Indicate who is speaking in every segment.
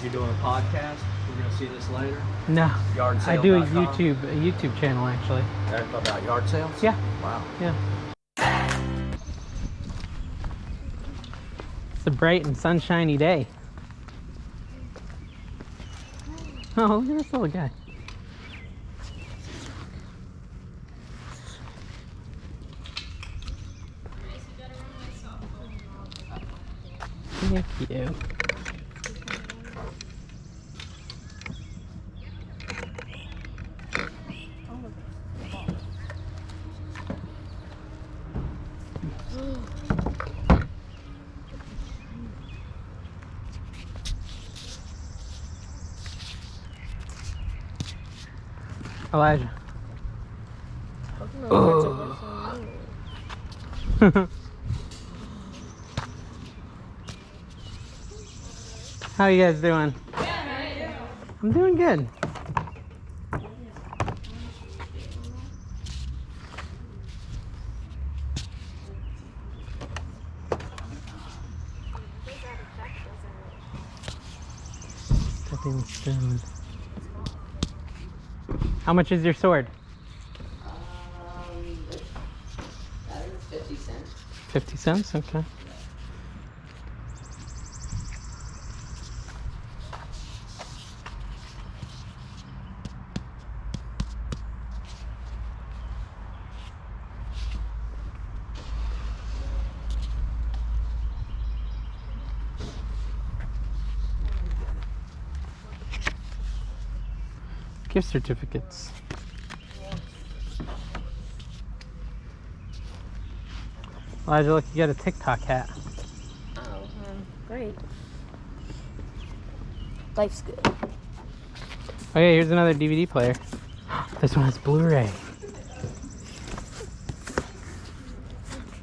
Speaker 1: You're doing a podcast. We're gonna see this later.
Speaker 2: No, I do a
Speaker 1: Yardsale.com?
Speaker 2: YouTube channel actually.
Speaker 1: About yard sales?
Speaker 2: Yeah.
Speaker 1: Wow.
Speaker 2: Yeah. It's a bright and sunshiny day. Oh, look at this little guy. Thank you. Elijah. Oh. How you guys doing? I'm doing good. Stepping stone. How much is your sword?
Speaker 3: 50 cents.
Speaker 2: 50 cents? Okay. Gift certificates. Elijah, look, you got a TikTok hat.
Speaker 3: Oh, great. Life's good.
Speaker 2: Oh yeah, here's another DVD player. This one has Blu-ray.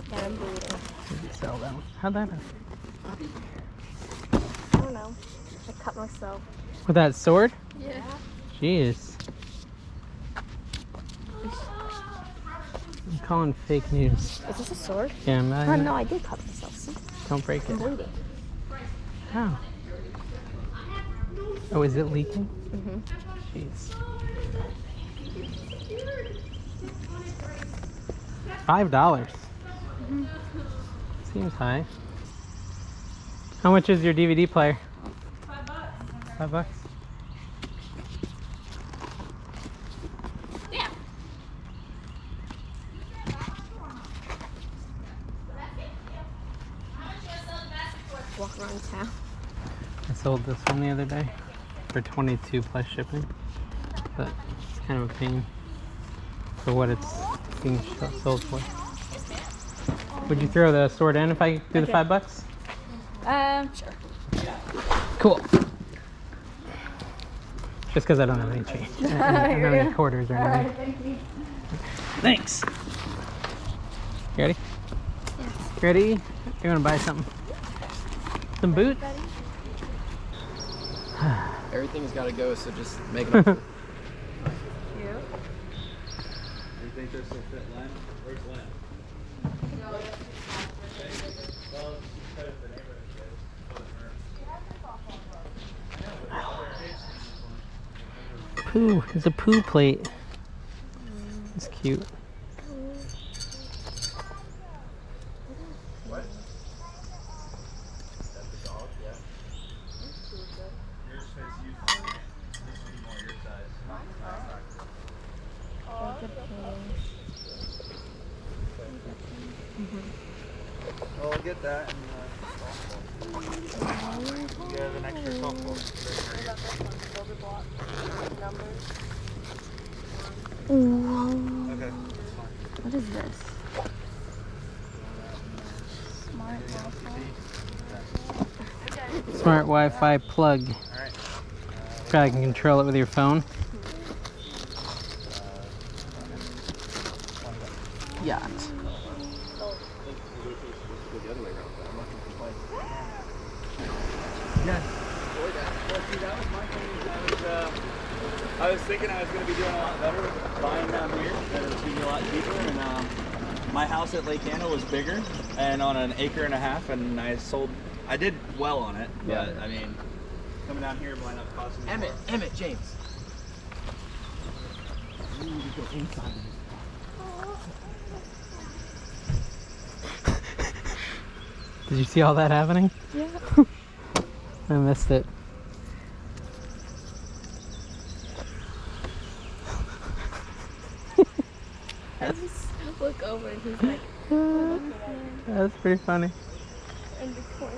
Speaker 3: Yeah, I'm bleeding.
Speaker 2: Maybe sell that one. How'd that happen?
Speaker 3: I don't know. I cut myself.
Speaker 2: With that sword?
Speaker 3: Yeah.
Speaker 2: Jeez. I'm calling fake news.
Speaker 3: Is this a sword?
Speaker 2: Yeah,
Speaker 3: Oh, no, I did cut myself. See?
Speaker 2: Don't break
Speaker 3: I'm
Speaker 2: it.
Speaker 3: bleeding.
Speaker 2: How? Oh, is it leaking?
Speaker 3: Mm-hmm.
Speaker 2: Jeez. $5. Seems high. How much is your DVD player? $5. $5?
Speaker 3: Yeah. Walk around town.
Speaker 2: I sold this one the other day for $22 plus shipping, but it's kind of a pain for what it's being sold for. Would you throw the sword in if I do the $5?
Speaker 3: Sure.
Speaker 2: Cool. Just because I don't have any change. I don't have any quarters or anything.
Speaker 3: Thank you.
Speaker 2: Thanks. You ready?
Speaker 3: Yes.
Speaker 2: Ready? You want to buy something? Some boots?
Speaker 1: Everything's got to go, so just make it up.
Speaker 3: Cute.
Speaker 1: You think this will fit Len? Where's Len?
Speaker 2: Poo. It's a poo plate. It's cute.
Speaker 1: What? That's the dog, yeah. Yours fits you fine. This would be more your size. Well, I'll get that and you have an extra softball.
Speaker 3: Ooh.
Speaker 1: Okay, that's fine.
Speaker 3: What is this?
Speaker 2: Smart Wi-Fi plug.
Speaker 1: Alright.
Speaker 2: Probably can control it with your phone. Yacht.
Speaker 1: Yes. That was my thing. I was thinking I was going to be doing a lot better buying down here. That it was going to be a lot cheaper. And my house at Lake Anna was bigger and on an acre and a half, and I did well on it. But I mean, coming down here might not cost you
Speaker 4: Emmett, James.
Speaker 1: Ooh, we go inside.
Speaker 2: Did you see all that happening?
Speaker 3: Yeah.
Speaker 2: I missed it.
Speaker 3: I just look over and he's like, looking at him
Speaker 2: That's pretty funny.
Speaker 3: in the corner.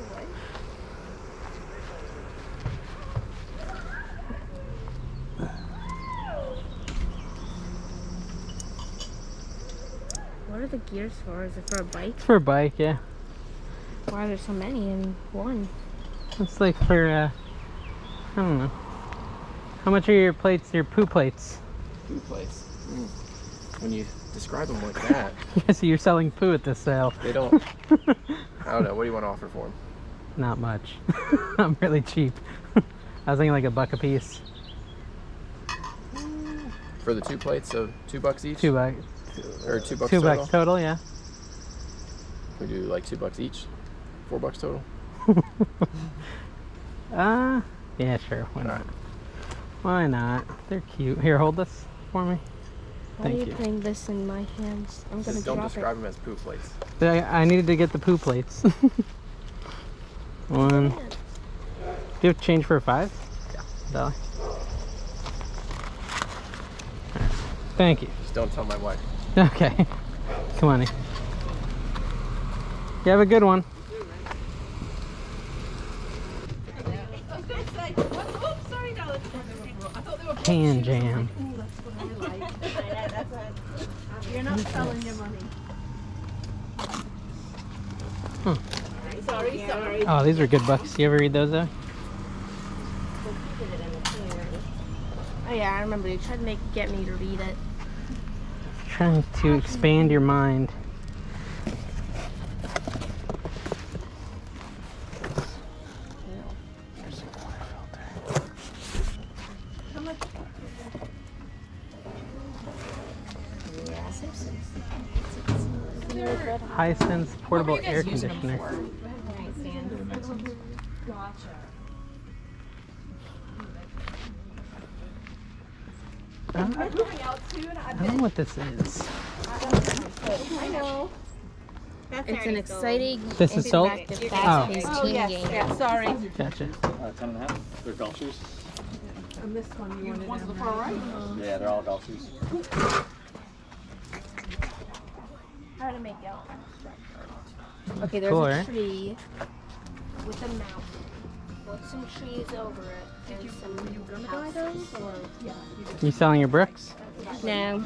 Speaker 3: What are the gears for? Is it for a bike?
Speaker 2: It's for a bike, yeah.
Speaker 3: Why are there so many in one?
Speaker 2: It's like for, I don't know. How much are your plates, your poo plates?
Speaker 4: Poo plates. When you describe them like that,
Speaker 2: Yeah, so you're selling poo at this sale.
Speaker 4: they don't. I don't know. What do you want to offer for them?
Speaker 2: Not much. I'm really cheap. I was thinking like $1 a piece.
Speaker 4: For the 2 plates, so $2 each.
Speaker 2: $2.
Speaker 4: Or $2
Speaker 2: $2
Speaker 4: total.
Speaker 2: total, yeah.
Speaker 4: We do like $2 each. $4 total.
Speaker 2: Yeah, sure. Why not?
Speaker 4: Alright.
Speaker 2: Why not? They're cute. Here, hold this for me.
Speaker 3: Why are
Speaker 2: Thank
Speaker 3: you
Speaker 2: you.
Speaker 3: putting this in my hands? I'm gonna
Speaker 4: Just don't
Speaker 3: drop
Speaker 4: describe them as poo plates.
Speaker 2: I needed to get the poo plates. One. Do you have change for a 5?
Speaker 4: Yeah.
Speaker 2: $1. Thank you.
Speaker 4: Just don't tell my wife.
Speaker 2: Okay. Come on. You have a good one. Can jam.
Speaker 5: You're not selling your money.
Speaker 2: Huh.
Speaker 5: Sorry.
Speaker 2: Oh, these are good bucks. You ever read those though?
Speaker 3: Oh yeah, I remember you tried to get me to read it.
Speaker 2: Trying to expand your mind. Hisense portable air conditioner. I don't know what this is.
Speaker 5: I know.
Speaker 3: It's an exciting,
Speaker 2: This is sold?
Speaker 3: interactive, fast-paced
Speaker 5: Oh,
Speaker 3: teen
Speaker 5: yes,
Speaker 3: game.
Speaker 5: yeah, sorry.
Speaker 2: Gotcha.
Speaker 1: 10.5. They're golf shoes.
Speaker 5: And this one you wanted to have.
Speaker 1: Yeah, they're all golf shoes.
Speaker 3: How to make out? Okay, there's
Speaker 2: Cool,
Speaker 3: a
Speaker 2: right?
Speaker 3: tree with a mountain. Put some trees over it. And some houses.
Speaker 2: You selling your bricks?
Speaker 3: No.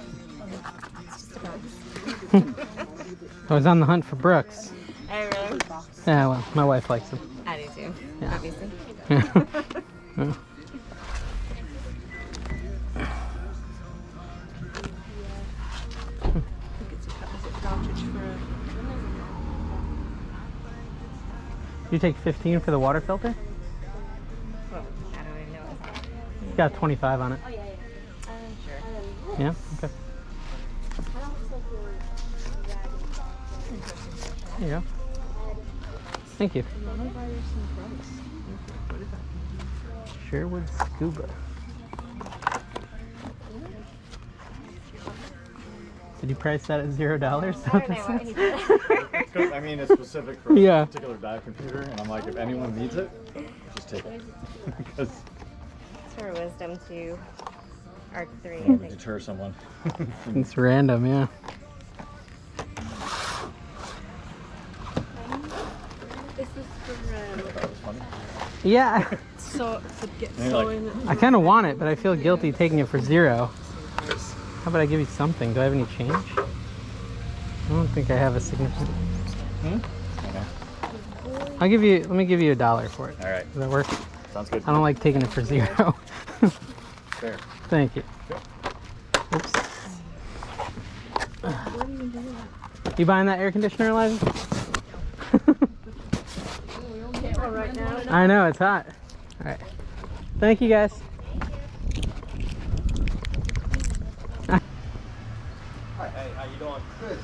Speaker 2: I was on the hunt for brooks.
Speaker 3: Oh, really?
Speaker 2: Yeah, well, my wife likes them.
Speaker 3: I do too,
Speaker 2: Yeah.
Speaker 3: obviously.
Speaker 2: Yeah. You take 15 for the water filter?
Speaker 3: I don't even know what's
Speaker 2: It's got 25 on it.
Speaker 3: Oh, yeah. Sure.
Speaker 2: Yeah? Okay. There you go. Thank you. Sherwood Scuba. Did you price that at $0?
Speaker 1: I mean, it's specific for
Speaker 2: Yeah.
Speaker 1: a particular dive computer, and I'm like, if anyone needs it, just take it. Because
Speaker 6: It's for wisdom to Arc 3, I
Speaker 1: it would
Speaker 6: think.
Speaker 1: deter someone.
Speaker 2: It's random, yeah.
Speaker 5: Is this for
Speaker 1: That was funny.
Speaker 2: Yeah,
Speaker 5: so to get
Speaker 1: Maybe
Speaker 5: so
Speaker 1: like-
Speaker 5: in?
Speaker 2: I kind of want it, but I feel guilty taking it for $0. How about I give you something? Do I have any change? I don't think I have a significant.
Speaker 1: Okay.
Speaker 2: Let me give you $1 for it.
Speaker 1: All right.
Speaker 2: Does that work?
Speaker 1: Sounds good.
Speaker 2: I don't like taking it for $0.
Speaker 1: Fair.
Speaker 2: Thank you.
Speaker 1: Yep.
Speaker 2: Oops. You buying that air conditioner, Eliza?
Speaker 5: Right now.
Speaker 2: I know, it's hot. All right. Thank you, guys.
Speaker 1: Hi, hey, how you doing? Good.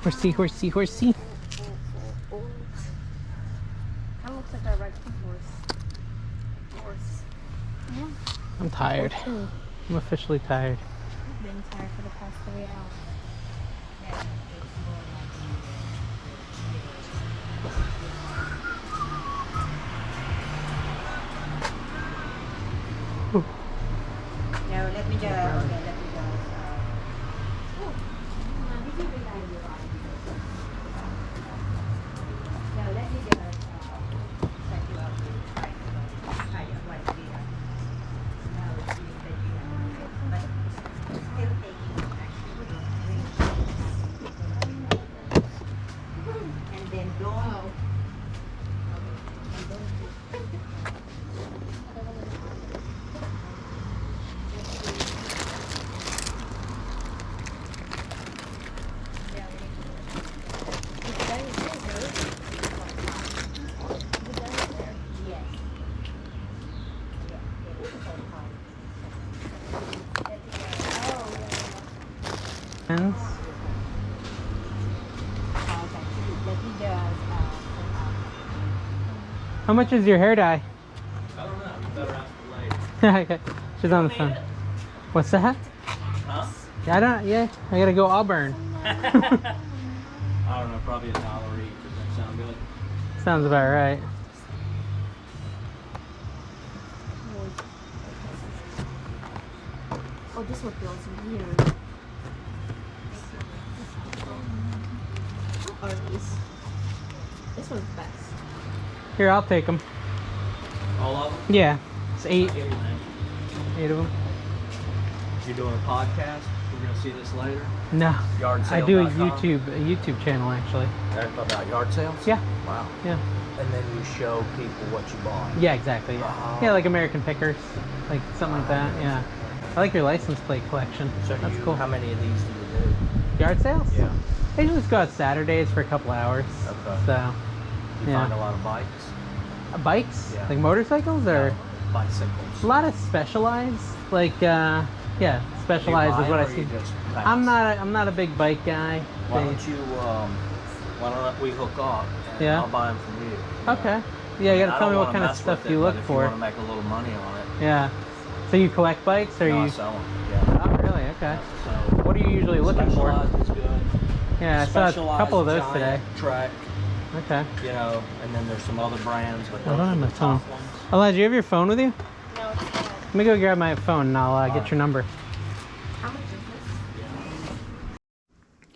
Speaker 2: Horsey, horsey, horsey.
Speaker 3: Kind of looks like I ride a horse. Yeah.
Speaker 2: I'm tired.
Speaker 3: Too.
Speaker 2: I'm officially tired.
Speaker 3: I've been tired for the past 3 hours.
Speaker 6: No, let me just. Okay, let me just. No, let me just set you up. Tie you up right here. No, you said you have, but it's still taking actually. And then don't.
Speaker 2: Pens. How much is your hair dye?
Speaker 1: I don't know. Better ask her later.
Speaker 2: Okay. She's on the phone. What's that?
Speaker 1: Huh?
Speaker 2: Yeah, I gotta go Auburn.
Speaker 1: I don't know. Probably $1 each. Does that sound good?
Speaker 2: Sounds about right.
Speaker 3: Oh, this one feels weird. What are these? This one's best.
Speaker 2: Here, I'll take them.
Speaker 1: All of them?
Speaker 2: Yeah, it's 8.
Speaker 1: I'll give you that.
Speaker 2: 8 of them.
Speaker 1: You're doing a podcast? We're gonna see this later.
Speaker 2: No, I do a
Speaker 1: Yardsale.com?
Speaker 2: YouTube channel actually.
Speaker 1: About yard sales?
Speaker 2: Yeah,
Speaker 1: Wow.
Speaker 2: yeah,
Speaker 1: And then you show people what you bought.
Speaker 2: yeah, exactly. Yeah,
Speaker 1: Oh.
Speaker 2: yeah, like American Pickers, like something like that. Yeah, I like your license plate collection.
Speaker 1: So
Speaker 2: That's cool.
Speaker 1: How many of these do you
Speaker 2: Yard sales?
Speaker 1: do? Yeah.
Speaker 2: I usually just go out Saturdays for a couple hours.
Speaker 1: Okay.
Speaker 2: So,
Speaker 1: You
Speaker 2: yeah.
Speaker 1: find a lot of bikes?
Speaker 2: Bikes,
Speaker 1: Yeah.
Speaker 2: like motorcycles, or
Speaker 1: No, bicycles.
Speaker 2: a lot of specialized, like yeah, specialized is what I see. I'm not a big bike guy.
Speaker 1: Why
Speaker 2: They-
Speaker 1: don't you, why don't we hook up and
Speaker 2: Yeah.
Speaker 1: I'll buy them from you?
Speaker 2: Okay. Yeah, you gotta
Speaker 1: I
Speaker 2: tell me
Speaker 1: don't
Speaker 2: what
Speaker 1: wanna
Speaker 2: kind of
Speaker 1: mess with
Speaker 2: stuff
Speaker 1: it,
Speaker 2: you
Speaker 1: but
Speaker 2: look
Speaker 1: if
Speaker 2: for.
Speaker 1: you want to make a little money on it.
Speaker 2: Yeah. So you collect bikes, or
Speaker 1: No, I
Speaker 2: you?
Speaker 1: sell them. Yeah.
Speaker 2: Oh, really? Okay.
Speaker 1: So
Speaker 2: What are you usually looking for?
Speaker 1: Specialized is good.
Speaker 2: Yeah, I saw a
Speaker 1: Specialized,
Speaker 2: couple of those
Speaker 1: Giant,
Speaker 2: today.
Speaker 1: Trek,
Speaker 2: Okay.
Speaker 1: you know, and then there's some other brands, but
Speaker 2: I
Speaker 1: those
Speaker 2: don't
Speaker 1: are
Speaker 2: have
Speaker 1: the
Speaker 2: my phone.
Speaker 1: top ones.
Speaker 2: Elijah, you have your phone with you?
Speaker 3: No, it's bad.
Speaker 2: Let me go grab my phone and I'll get
Speaker 1: Alright.
Speaker 2: your number.
Speaker 3: How much is this?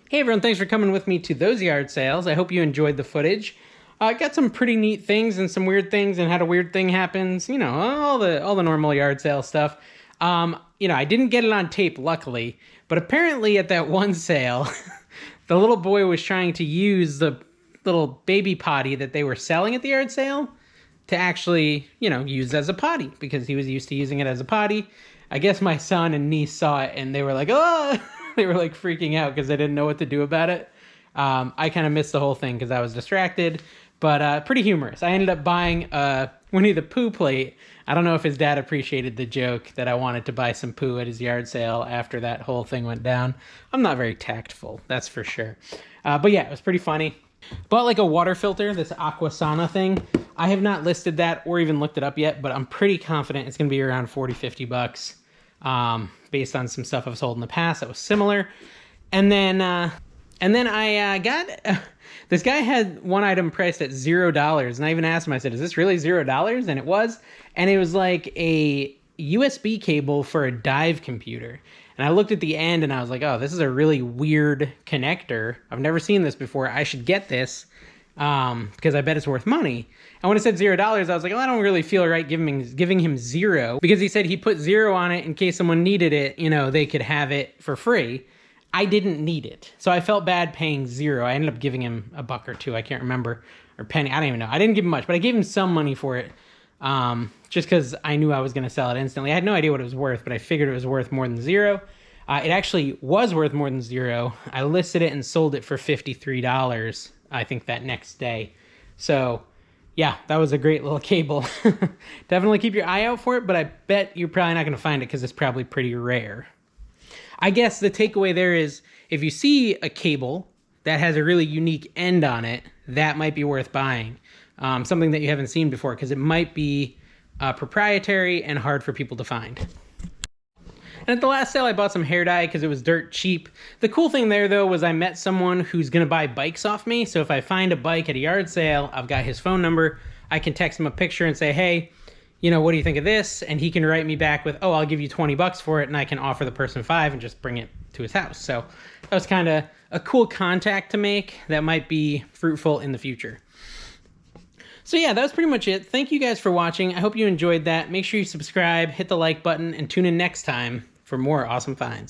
Speaker 2: Hey everyone, thanks for coming with me to those yard sales. I hope you enjoyed the footage. I got some pretty neat things and some weird things and had a weird thing happens. You know, all the normal yard sale stuff. You know, I didn't get it on tape, luckily, but apparently at that one sale, the little boy was trying to use the little baby potty that they were selling at the yard sale to actually, you know, use as a potty because he was used to using it as a potty. I guess my son and niece saw it and they were like, oh, they were like freaking out because they didn't know what to do about it. I kind of missed the whole thing because I was distracted, but pretty humorous. I ended up buying Winnie the Pooh plate. I don't know if his dad appreciated the joke that I wanted to buy some poo at his yard sale after that whole thing went down. I'm not very tactful, that's for sure. But yeah, it was pretty funny. Bought like a water filter, this Aquasana thing. I have not listed that or even looked it up yet, but I'm pretty confident it's going to be around 40-50 bucks based on some stuff I've sold in the past that was similar. And then I got... this guy had one item priced at $0, and I even asked him, I said, is this really $0? And it was. And it was like a USB cable for a dive computer. And I looked at the end and I was like, oh, this is a really weird connector. I've never seen this before. I should get this because I bet it's worth money. And when it said $0, I was like, well, I don't really feel right giving him 0 because he said he put 0 on it in case someone needed it, you know, they could have it for free. I didn't need it. So I felt bad paying 0. I ended up giving him $1 or $2. I can't remember. Or penny. I don't even know. I didn't give him much, but I gave him some money for it. Just because I knew I was going to sell it instantly. I had no idea what it was worth, but I figured it was worth more than 0. It actually was worth more than 0. I listed it and sold it for $53, I think, that next day. So, yeah, that was a great little cable. Definitely keep your eye out for it, but I bet you're probably not going to find it because it's probably pretty rare. I guess the takeaway there is if you see a cable that has a really unique end on it, that might be worth buying. Something that you haven't seen before, because it might be proprietary and hard for people to find. And at the last sale, I bought some hair dye because it was dirt cheap. The cool thing there, though, was I met someone who's going to buy bikes off me. So if I find a bike at a yard sale, I've got his phone number. I can text him a picture and say, hey, you know, what do you think of this? And he can write me back with, oh, I'll give you 20 bucks for it. And I can offer the person $5 and just bring it to his house. So that was kind of a cool contact to make that might be fruitful in the future. So yeah, that was pretty much it. Thank you guys for watching. I hope you enjoyed that. Make sure you subscribe, hit the like button, and tune in next time for more awesome finds.